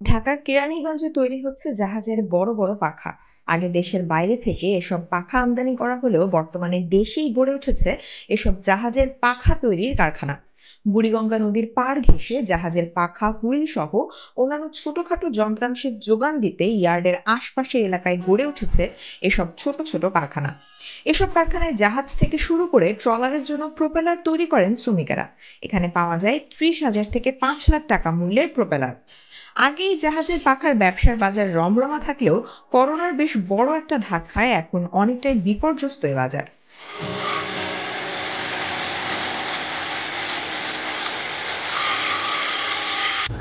ঢাকার কেরানীগঞ্জে তৈরি হচ্ছে জাহাজের বড় বড় পাখা। আগে দেশের বাইরে থেকে এসব পাখা আমদানি করা হলেও বর্তমানে দেশেই গড়ে উঠেছে এসব জাহাজের পাখা তৈরির কারখানা। বুড়িগঙ্গা নদীর পাড় ঘেঁষে জাহাজের পাখা, হুইল সহ অন্যান্য ছোটখাটো যন্ত্রাংশের যোগান দিতে ইয়ার্ডের আশপাশের এলাকায় গড়ে উঠেছে এসব ছোট ছোট কারখানা। এসব কারখানায় জাহাজ থেকে শুরু করে ট্রলারের জন্য প্রোপেলার তৈরি করেন শ্রমিকেরা। এখানে পাওয়া যায় 30,000 থেকে 5 লাখ টাকা মূল্যের প্রোপেলার। আগেই জাহাজের পাখার ব্যবসার বাজার রমরমা থাকলেও করোনার বেশ বড় একটা ধাক্কায় এখন অনেকটাই বিপর্যস্ত এ বাজার।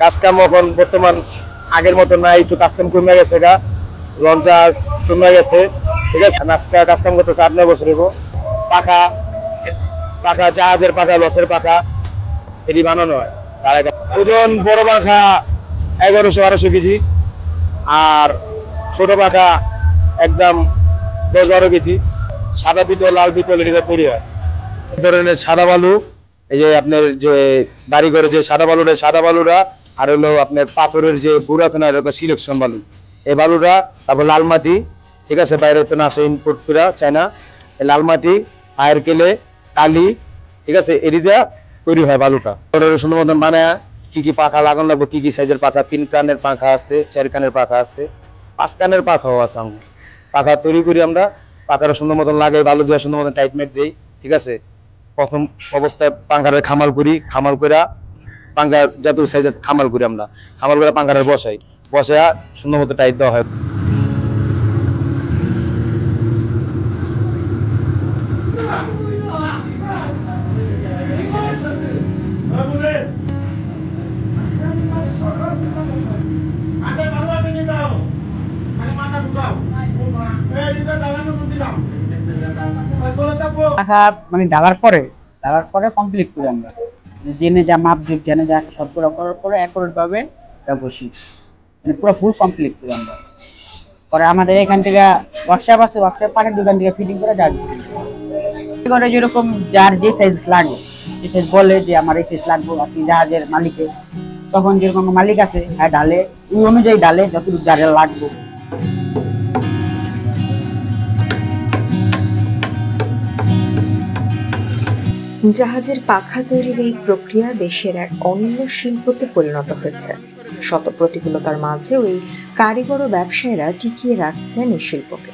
কাজকাম এখন বর্তমান আগের মতো নাই, একটু কাজকাম কমে গেছে গা, লঞ্চার্জ কমে গেছে। ঠিক আছে, আজকে কাজকাম করতে 8-9 বছর হইব। পাখা পাখা জাহাজের পাখা, লসের পাখা এটি বানানো হয়। ওজন বড় পাখা 1100-1200 কেজি, আর ছোট পাখা একদম 10-12 কেজি। সাদা পিতল, লাল পিতল এটা তৈরি হয়। ধরনের সাদা বালু, এই যে আপনার যে বাড়িঘরে যে সাদা বালুরা, আর হলো আপনার পাথরের যে গুঁড়া আছে না, সিলেকশন বালু, এই বালুরা। তারপর লাল মাটি, ঠিক আছে, বাইরে তো না আসে, ইম্পোর্ট করা চায়না। এই লাল মাটি, পায়ের কেলে, কালি, ঠিক আছে, এরিদা তৈরি হয় বালুটা। সুন্দর মতন বানায় কি কি পাখা লাগানো লাগবে, কি কি সাইজের পাখা, 3 কানের পাখা আছে, 4 কানের পাখা আছে, 5 কানের পাখাও আছে। আমরা পাখা তৈরি করি, আমরা পাখাটা সুন্দর মতন লাগাই, বালু দিয়ে সুন্দর মতন টাইটমেট দিই। ঠিক আছে, প্রথম অবস্থায় পাঙ্খারের খামাল করি, খামাল করে পাঙ্খার যত সাইজের খামাল করি, আমরা খামাল করে পাঙ্খারের বসাই সুন্দর মতো টাইট দেওয়া হয়। পাখা মানে ডালার পরে কমপ্লিট করি আমরা, জেনে যা মাপ যোগ জেনে যা সব করার পরে অ্যাকুরেট ভাবে এটা বসি, মানে পুরো ফুল কমপ্লিট করি আমরা। পরে আমাদের এখান থেকে ওয়ার্কশপ আছে, ওয়ার্কশপ পানির দোকান থেকে ফিটিং করে জাহাজ করে, যেরকম যার যে সাইজ লাগবে সে সাইজ বলে যে আমার এই সাইজ লাগবে আপনি জাহাজের মালিকে, তখন যেরকম মালিক আছে হ্যাঁ ঢালে, ওই অনুযায়ী ঢালে যতটুকু যাদের লাগবে। জাহাজের পাখা তৈরির এই প্রক্রিয়া দেশের এক অনন্য শিল্পতে পরিণত হয়েছে। শত প্রতিকূলতার মাঝে ওই কারিগর ও ব্যবসায়ীরা টিকিয়ে রাখছেন এই শিল্পকে।